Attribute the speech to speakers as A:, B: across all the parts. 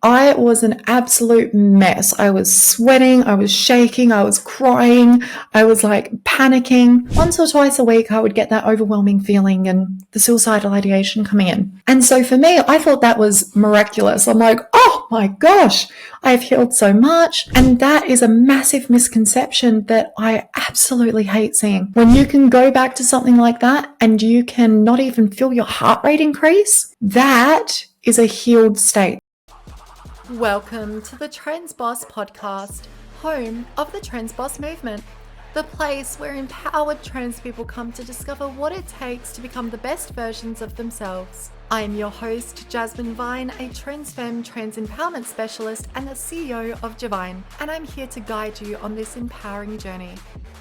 A: I was an absolute mess. I was sweating, I was shaking, I was crying, I was like panicking. Once or twice a week, I would get that overwhelming feeling and the suicidal ideation coming in. And so for me, I thought that was miraculous. I'm like, oh my gosh, I've healed so much. And that is a massive misconception that I absolutely hate seeing. When you can go back to something like that and you can not even feel your heart rate increase, that is a healed state.
B: Welcome to the Trans Boss podcast, home of the Trans Boss movement, the place where empowered trans people come to discover what it takes to become the best versions of themselves. I am your host, Jasmine Vine, a Transfem trans empowerment specialist and the CEO of Divine, and I'm here to guide you on this empowering journey.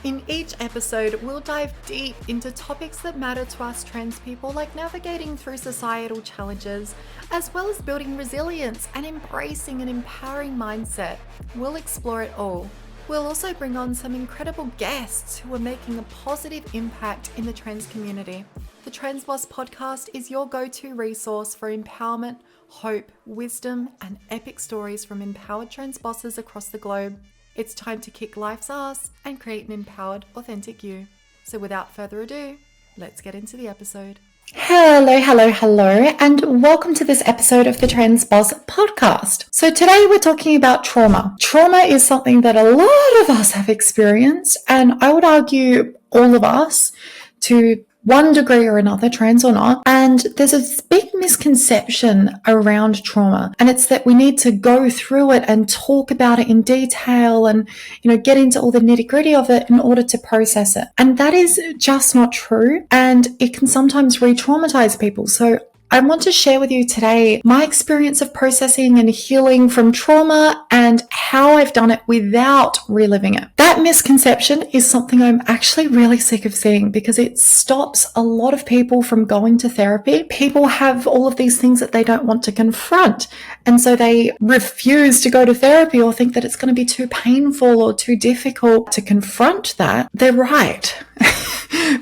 B: In each episode, we'll dive deep into topics that matter to us trans people, like navigating through societal challenges, as well as building resilience and embracing an empowering mindset. We'll explore it all. We'll also bring on some incredible guests who are making a positive impact in the trans community. The Trans Boss podcast is your go-to resource for empowerment, hope, wisdom, and epic stories from empowered trans bosses across the globe. It's time to kick life's ass and create an empowered, authentic you. So without further ado, let's get into the episode.
A: Hello, and welcome to this episode of the Trans Boss podcast. So today we're talking about trauma. Trauma is something that a lot of us have experienced, and I would argue all of us to one degree or another, trans or not. And there's a big misconception around trauma, and it's that we need to go through it and talk about it in detail and, get into all the nitty-gritty of it in order to process it. And that is just not true, and it can sometimes re-traumatize people. So I want to share with you today my experience of processing and healing from trauma and how I've done it without reliving it. That misconception is something I'm actually really sick of seeing because it stops a lot of people from going to therapy. People have all of these things that they don't want to confront, and so they refuse to go to therapy or think that it's going to be too painful or too difficult to confront that. They're right.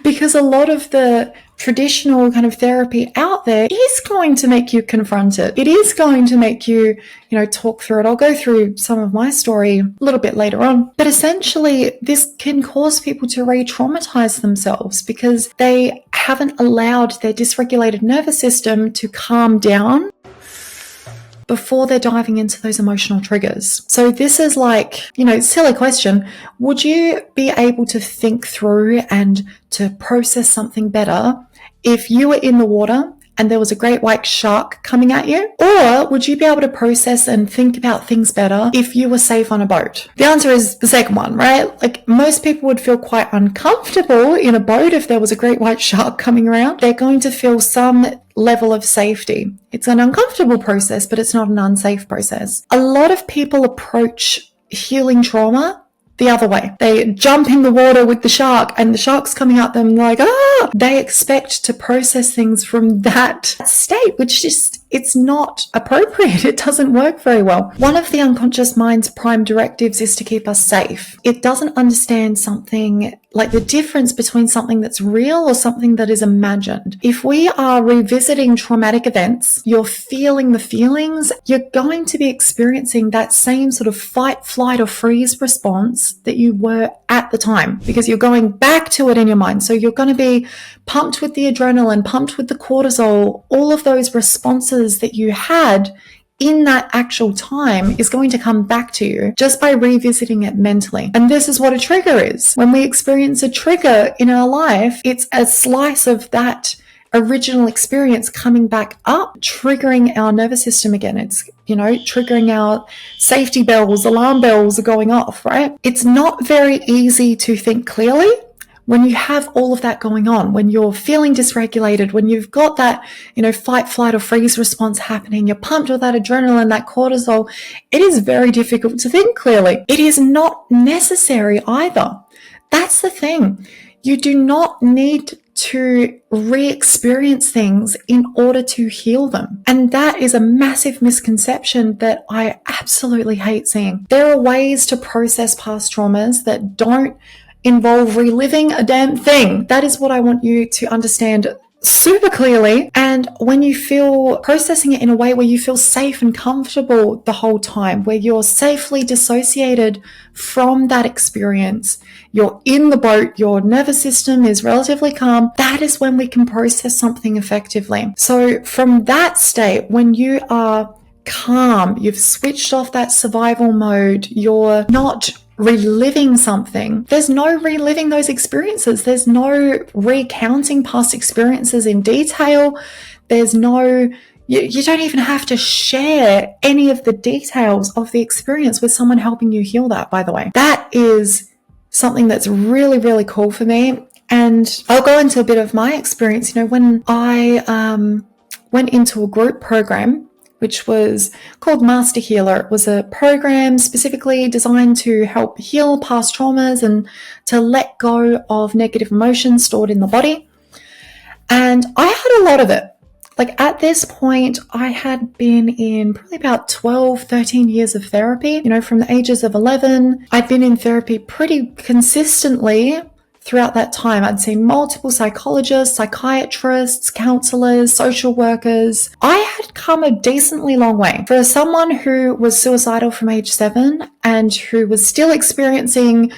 A: Because a lot of the traditional kind of therapy out there is going to make you confront it. It is going to make you, talk through it. I'll go through some of my story a little bit later on. But essentially, this can cause people to re-traumatize themselves because they haven't allowed their dysregulated nervous system to calm down before they're diving into those emotional triggers. So this is like, silly question. Would you be able to think through and to process something better if you were in the water and there was a great white shark coming at you? Or would you be able to process and think about things better if you were safe on a boat? The answer is the second one, right? Like, most people would feel quite uncomfortable in a boat if there was a great white shark coming around. They're going to feel some level of safety. It's an uncomfortable process, but it's not an unsafe process. A lot of people approach healing trauma the other way. They jump in the water with the shark and the shark's coming at them like, They expect to process things from that state, which just, it's not appropriate. It doesn't work very well. One of the unconscious mind's prime directives is to keep us safe. It doesn't understand something like the difference between something that's real or something that is imagined. If we are revisiting traumatic events, you're feeling the feelings, you're going to be experiencing that same sort of fight, flight, or freeze response that you were at the time because you're going back to it in your mind. So you're going to be pumped with the adrenaline, pumped with the cortisol, all of those responses that you had in that actual time is going to come back to you just by revisiting it mentally. And this is what a trigger is. When we experience a trigger in our life, it's a slice of that original experience coming back up, triggering our nervous system again. It's, triggering our safety bells, alarm bells are going off, right? It's not very easy to think clearly when you have all of that going on, when you're feeling dysregulated, when you've got that, fight, flight, or freeze response happening, you're pumped with that adrenaline, that cortisol, it is very difficult to think clearly. It is not necessary either. That's the thing. You do not need to re-experience things in order to heal them. And that is a massive misconception that I absolutely hate seeing. There are ways to process past traumas that don't involve reliving a damn thing. That is what I want you to understand super clearly. And when you feel processing it in a way where you feel safe and comfortable the whole time, where you're safely dissociated from that experience, you're in the boat, your nervous system is relatively calm, that is when we can process something effectively. So from that state, when you are calm, you've switched off that survival mode, you're not reliving something, there's no reliving those experiences, there's no recounting past experiences in detail, there's no, you don't even have to share any of the details of the experience with someone helping you heal that, by the way. That is something that's really, really cool for me. And I'll go into a bit of my experience. When I went into a group program, which was called Master Healer. It was a program specifically designed to help heal past traumas and to let go of negative emotions stored in the body. And I had a lot of it. Like at this point, I had been in probably about 12, 13 years of therapy. From the ages of 11, I'd been in therapy pretty consistently. Throughout that time, I'd seen multiple psychologists, psychiatrists, counselors, social workers. I had come a decently long way. For someone who was suicidal from age 7 and who was still experiencing,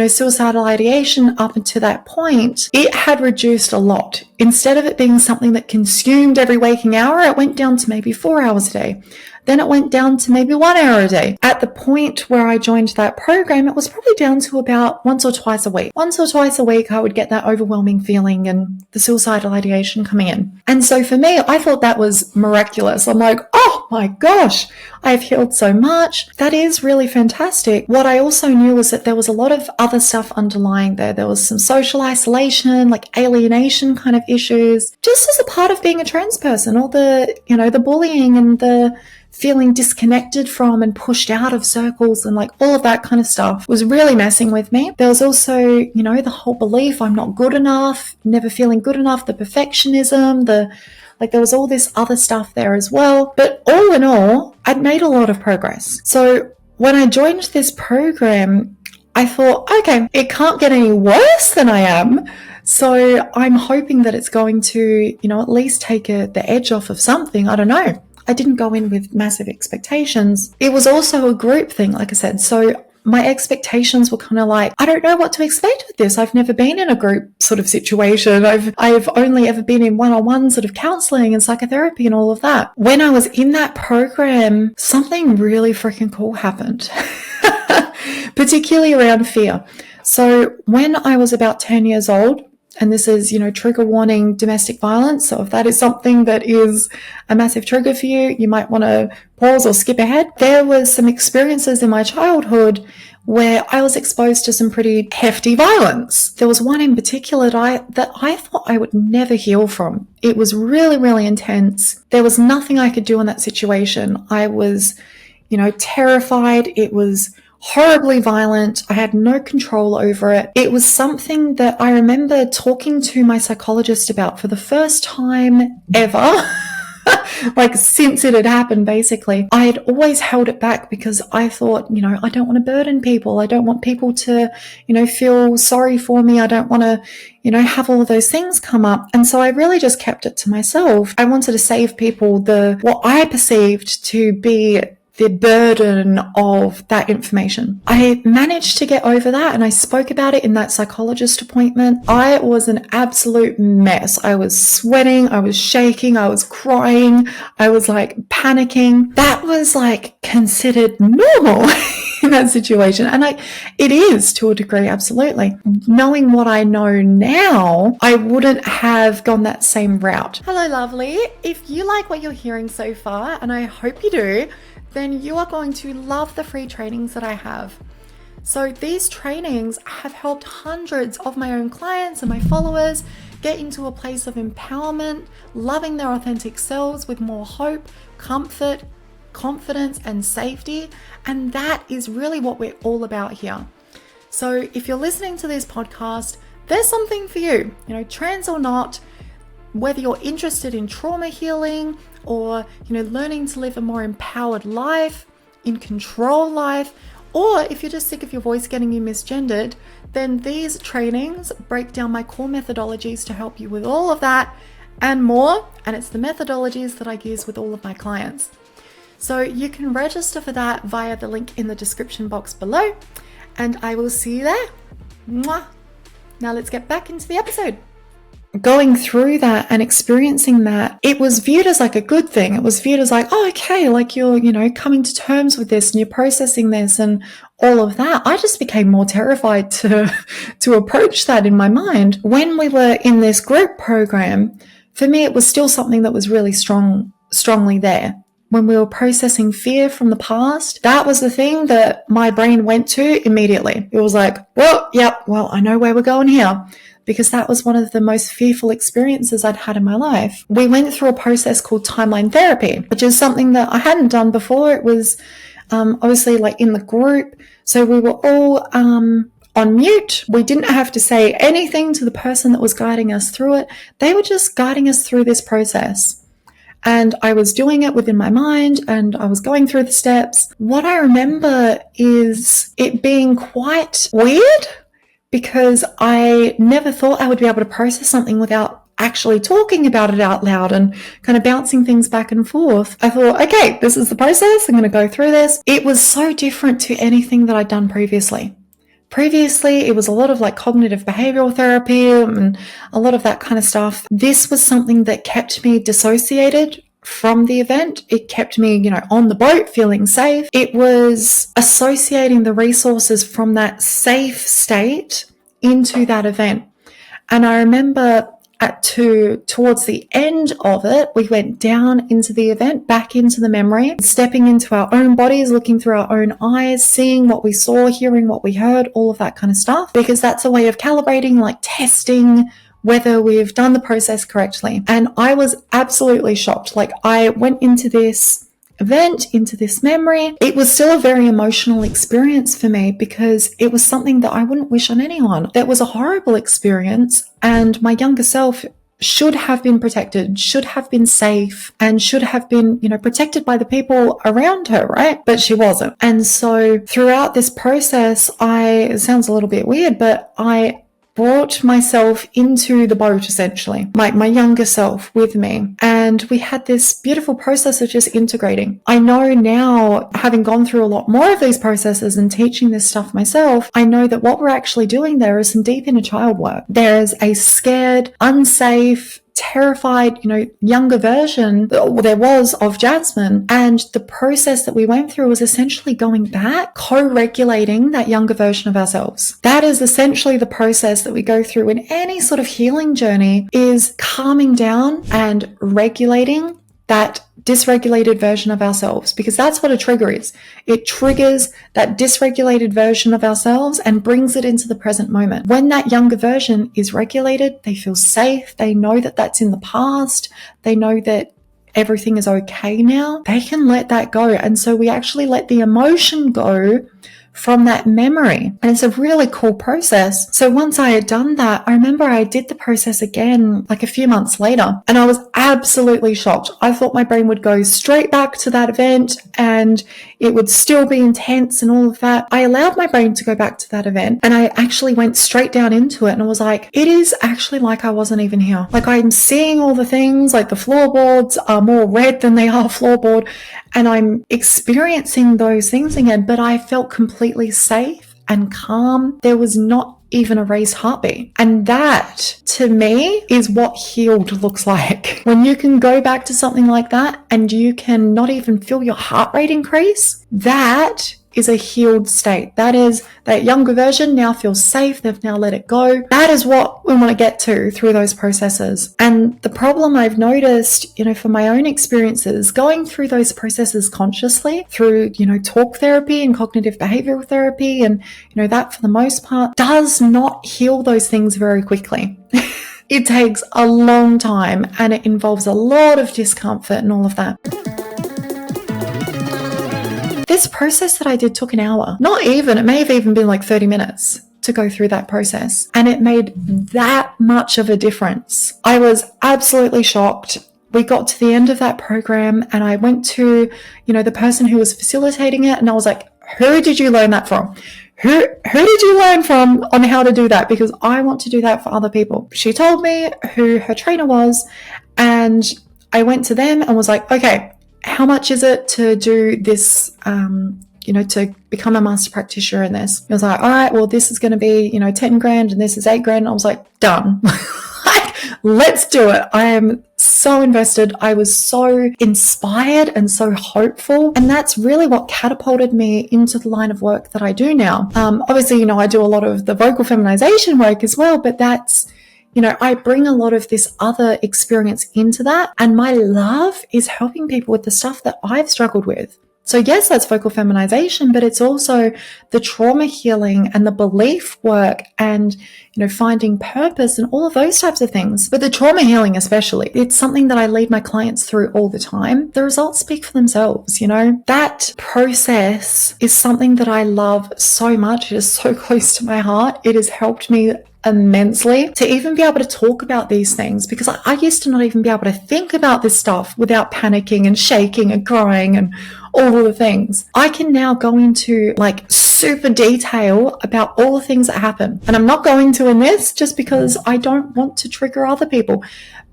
A: suicidal ideation up until that point, it had reduced a lot. Instead of it being something that consumed every waking hour, it went down to maybe 4 hours a day. Then it went down to maybe 1 hour a day. At the point where I joined that program, it was probably down to about once or twice a week. Once or twice a week, I would get that overwhelming feeling and the suicidal ideation coming in. And so for me, I thought that was miraculous. I'm like, oh my gosh, I've healed so much. That is really fantastic. What I also knew was that there was a lot of other stuff underlying there. There was some social isolation, like alienation kind of issues, just as a part of being a trans person, all the, the bullying and the feeling disconnected from and pushed out of circles and like all of that kind of stuff was really messing with me. There was also, the whole belief I'm not good enough, never feeling good enough, the perfectionism, there was all this other stuff there as well. But all in all, I'd made a lot of progress. So when I joined this program, I thought, okay, it can't get any worse than I am. So I'm hoping that it's going to, at least take the edge off of something. I don't know. I didn't go in with massive expectations. It was also a group thing, like I said. So my expectations were kind of like, I don't know what to expect with this. I've never been in a group sort of situation. I've only ever been in one-on-one sort of counseling and psychotherapy and all of that. When I was in that program, something really freaking cool happened, particularly around fear. So when I was about 10 years old, and this is, trigger warning, domestic violence. So if that is something that is a massive trigger for you, you might want to pause or skip ahead. There was some experiences in my childhood where I was exposed to some pretty hefty violence. There was one in particular that I thought I would never heal from. It was really, really intense. There was nothing I could do in that situation. I was, terrified. It was horribly violent. I had no control over it. It was something that I remember talking to my psychologist about for the first time ever. Like since it had happened, basically. I had always held it back because I thought, I don't want to burden people. I don't want people to, feel sorry for me. I don't want to, have all of those things come up. And so I really just kept it to myself. I wanted to save people what I perceived to be the burden of that information. I managed to get over that and I spoke about it in that psychologist appointment. I was an absolute mess. I was sweating, I was shaking, I was crying, I was like panicking. That was like considered normal in that situation. And it is to a degree, absolutely. Knowing what I know now, I wouldn't have gone that same route.
B: Hello, lovely. If you like what you're hearing so far, and I hope you do, then you are going to love the free trainings that I have. So these trainings have helped hundreds of my own clients and my followers get into a place of empowerment, loving their authentic selves with more hope, comfort, confidence, and safety. And that is really what we're all about here. So if you're listening to this podcast, there's something for you, trans or not, whether you're interested in trauma healing or, learning to live a more empowered life, in control life, or if you're just sick of your voice getting you misgendered, then these trainings break down my core methodologies to help you with all of that and more. And it's the methodologies that I use with all of my clients. So you can register for that via the link in the description box below, and I will see you there. Mwah. Now let's get back into the episode.
A: Going through that and experiencing that, it was viewed as like a good thing. It was viewed as like, oh, okay, like you're, coming to terms with this and you're processing this and all of that. I just became more terrified to approach that in my mind. When we were in this group program, for me, it was still something that was really strongly there. When we were processing fear from the past, that was the thing that my brain went to immediately. It was like, well, I know where we're going here, because that was one of the most fearful experiences I'd had in my life. We went through a process called timeline therapy, which is something that I hadn't done before. It was obviously like in the group. So we were all on mute. We didn't have to say anything to the person that was guiding us through it. They were just guiding us through this process. And I was doing it within my mind and I was going through the steps. What I remember is it being quite weird because I never thought I would be able to process something without actually talking about it out loud and kind of bouncing things back and forth. I thought, okay, this is the process. I'm going to go through this. It was so different to anything that I'd done previously. Previously, it was a lot of like cognitive behavioral therapy and a lot of that kind of stuff. This was something that kept me dissociated from the event. It kept me, on the boat feeling safe. It was associating the resources from that safe state into that event. And I remember towards the end of it, we went down into the event, back into the memory, stepping into our own bodies, looking through our own eyes, seeing what we saw, hearing what we heard, all of that kind of stuff, because that's a way of calibrating, like testing whether we've done the process correctly. And I was absolutely shocked. Like I went into this event, into this memory. It was still a very emotional experience for me because it was something that I wouldn't wish on anyone. That was a horrible experience, and my younger self should have been protected, should have been safe, and should have been, protected by the people around her, right? But she wasn't. And so throughout this process, it sounds a little bit weird, but I brought myself into the boat, essentially, my younger self with me. And we had this beautiful process of just integrating. I know now, having gone through a lot more of these processes and teaching this stuff myself, I know that what we're actually doing there is some deep inner child work. There's a scared, unsafe, terrified, younger version there was of Jasmine. And the process that we went through was essentially going back, co-regulating that younger version of ourselves. That is essentially the process that we go through in any sort of healing journey, is calming down and regulating that dysregulated version of ourselves, because that's what a trigger is. It triggers that dysregulated version of ourselves and brings it into the present moment. When that younger version is regulated, they feel safe. They know that that's in the past. They know that everything is okay now. They can let that go. And so we actually let the emotion go from that memory. And it's a really cool process. So once I had done that, I remember I did the process again like a few months later, and I was absolutely shocked. I thought my brain would go straight back to that event and it would still be intense and all of that. I allowed my brain to go back to that event, and I actually went straight down into it, and I was like, it is actually like I wasn't even here. Like I'm seeing all the things, like the floorboards are more red than they are floorboard, and I'm experiencing those things again, but I felt completely safe and calm. There was not even a raised heartbeat. And that, to me, is what healed looks like. When you can go back to something like that and you can not even feel your heart rate increase, that is a healed state. That is, that younger version now feels safe. They've now let it go. That is what we want to get to through those processes. And the problem I've noticed, for my own experiences, going through those processes consciously through, talk therapy and cognitive behavioral therapy and, that for the most part does not heal those things very quickly. It takes a long time and it involves a lot of discomfort and all of that. This process that I did took an hour. Not even, it may have even been like 30 minutes to go through that process. And it made that much of a difference. I was absolutely shocked. We got to the end of that program and I went to, the person who was facilitating it, and I was like, who did you learn that from? Who did you learn from on how to do that? Because I want to do that for other people. She told me who her trainer was, And I went to them and was like, okay, how much is it to do this, to become a master practitioner in this? I was like, all right, well, this is going to be, 10 grand and this is 8 grand. And I was like, done. Let's do it. I am so invested. I was so inspired and so hopeful. And that's really what catapulted me into the line of work that I do now. Obviously, I do a lot of the vocal feminization work as well, but that's, I bring a lot of this other experience into that. And my love is helping people with the stuff that I've struggled with. So yes, that's vocal feminization, but it's also the trauma healing and the belief work and, finding purpose and all of those types of things. But the trauma healing especially, it's something that I lead my clients through all the time. The results speak for themselves, That process is something that I love so much. It is so close to my heart. It has helped me immensely to even be able to talk about these things, because I used to not even be able to think about this stuff without panicking and shaking and crying and all of the things. I can now go into super detail about all the things that happen. And I'm not going to in this just because I don't want to trigger other people.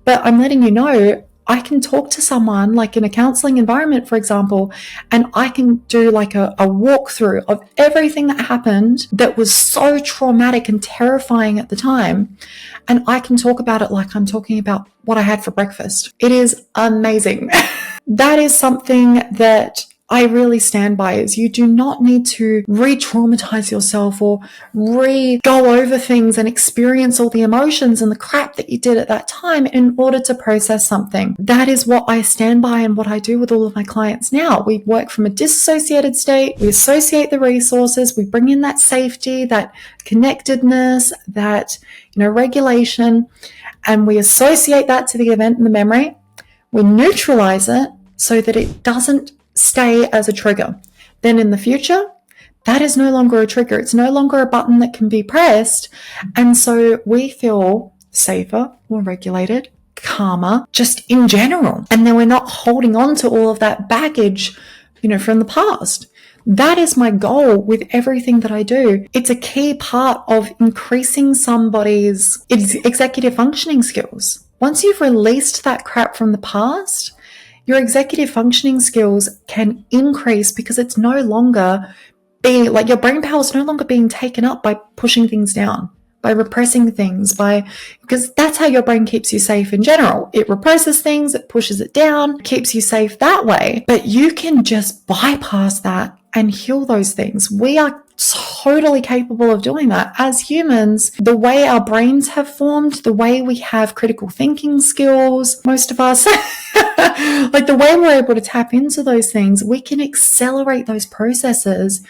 A: But I'm letting you know, I can talk to someone in a counseling environment, for example, and I can do a walkthrough of everything that happened that was so traumatic and terrifying at the time. And I can talk about it like I'm talking about what I had for breakfast. It is amazing. That is something that I really stand by, is you do not need to re-traumatize yourself or go over things and experience all the emotions and the crap that you did at that time in order to process something. That is what I stand by and what I do with all of my clients now. We work from a disassociated state. We associate the resources. We bring in that safety, that connectedness, that, regulation, and we associate that to the event and the memory. We neutralize it so that it doesn't stay as a trigger. Then in the future, that is no longer a trigger. It's no longer a button that can be pressed. And so we feel safer, more regulated, calmer, just in general. And then we're not holding on to all of that baggage, from the past. That is my goal with everything that I do. It's a key part of increasing somebody's executive functioning skills. Once you've released that crap from the past, your executive functioning skills can increase because it's no longer your brain power is no longer being taken up by pushing things down, by repressing things, because that's how your brain keeps you safe in general. It represses things, it pushes it down, keeps you safe that way. But you can just bypass that and heal those things. We are totally capable of doing that. As humans, the way our brains have formed, the way we have critical thinking skills, most of us, the way we're able to tap into those things, we can accelerate those processes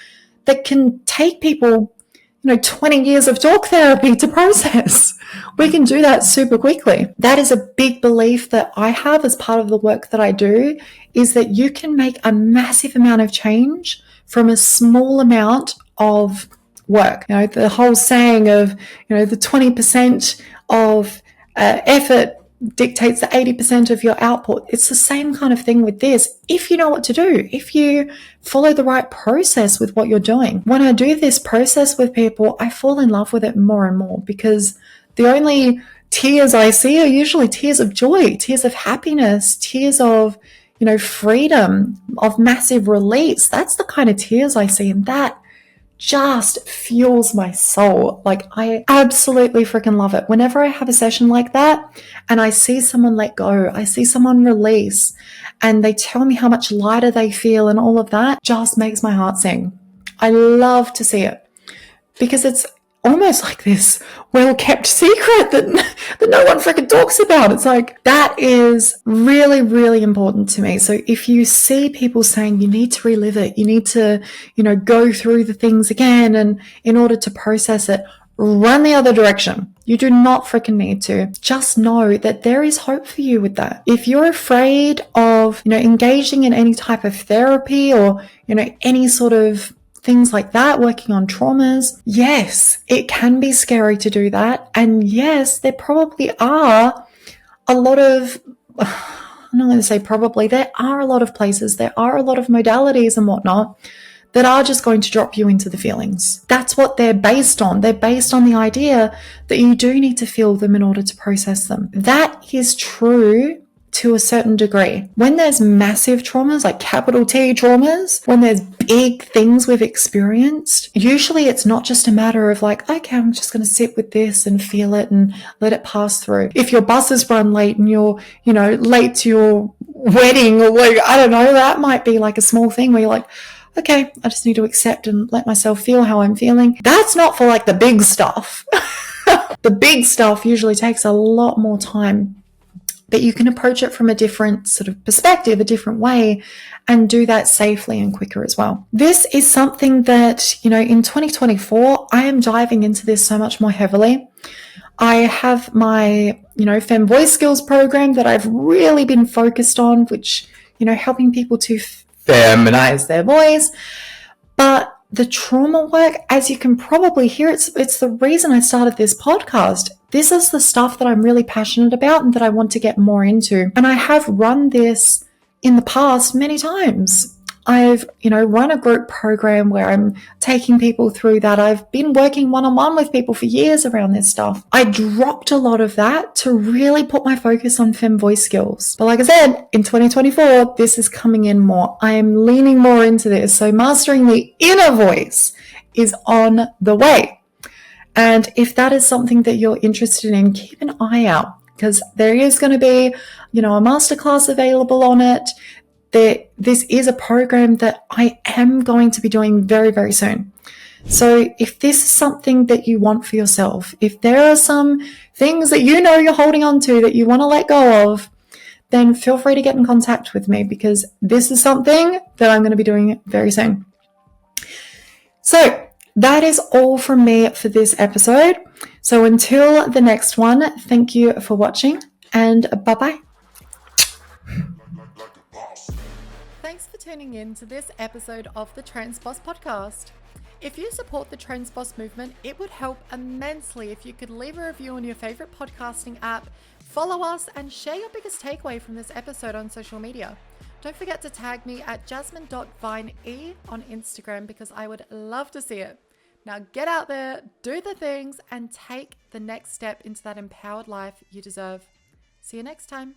A: that can take people 20 years of talk therapy to process. We can do that super quickly. That is a big belief that I have as part of the work that I do, is that you can make a massive amount of change from a small amount of work. The whole saying of, the 20% of effort dictates the 80% of your output. It's the same kind of thing with this. If you know what to do, if you follow the right process with what you're doing. When I do this process with people, I fall in love with it more and more, because the only tears I see are usually tears of joy, tears of happiness, tears of, freedom, of massive release. That's the kind of tears I see, and that just fuels my soul. I absolutely freaking love it. Whenever I have a session like that and I see someone let go, I see someone release, and they tell me how much lighter they feel and all of that, just makes my heart sing. I love to see it, because it's almost like this well-kept secret that no one freaking talks about. It's that is really, really important to me. So if you see people saying you need to relive it, you need to, go through the things again, and in order to process it, run the other direction. You do not freaking need to. Just know that there is hope for you with that. If you're afraid of, engaging in any type of therapy or, any sort of things like that, working on traumas, yes, it can be scary to do that. And yes, there probably are a lot of, I'm not going to say probably, there are a lot of places, there are a lot of modalities and whatnot that are just going to drop you into the feelings. That's what they're based on. They're based on the idea that you do need to feel them in order to process them. That is true to a certain degree. When there's massive traumas, like capital T traumas, when there's big things we've experienced, usually it's not just a matter of like, okay, I'm just going to sit with this and feel it and let it pass through. If your bus has run late and you're, late to your wedding or like, I don't know, that might be like a small thing where you're like, okay, I just need to accept and let myself feel how I'm feeling. That's not for like the big stuff. The big stuff usually takes a lot more time, but you can approach it from a different sort of perspective, a different way, and do that safely and quicker as well. This is something that, in 2024, I am diving into this so much more heavily. I have my, FEMVOICE skills program that I've really been focused on, which, helping people to feminize their voice. But the trauma work, as you can probably hear, it's the reason I started this podcast. This is the stuff that I'm really passionate about and that I want to get more into. And I have run this in the past many times. I've, run a group program where I'm taking people through that. I've been working one-on-one with people for years around this stuff. I dropped a lot of that to really put my focus on FEMVOICE skills. But like I said, in 2024, this is coming in more. I am leaning more into this. So mastering the inner voice is on the way. And if that is something that you're interested in, keep an eye out, because there is going to be, a masterclass available on it. This is a program that I am going to be doing very, very soon. So if this is something that you want for yourself, if there are some things that you're holding on to that you want to let go of, then feel free to get in contact with me, because this is something that I'm going to be doing very soon. So that is all from me for this episode. So until the next one, thank you for watching, and bye-bye.
B: Thanks for tuning in to this episode of the Transboss podcast. If you support the Transboss movement, it would help immensely if you could leave a review on your favorite podcasting app, follow us, and share your biggest takeaway from this episode on social media. Don't forget to tag me at jasmine.vinee on Instagram, because I would love to see it. Now get out there, do the things, and take the next step into that empowered life you deserve. See you next time.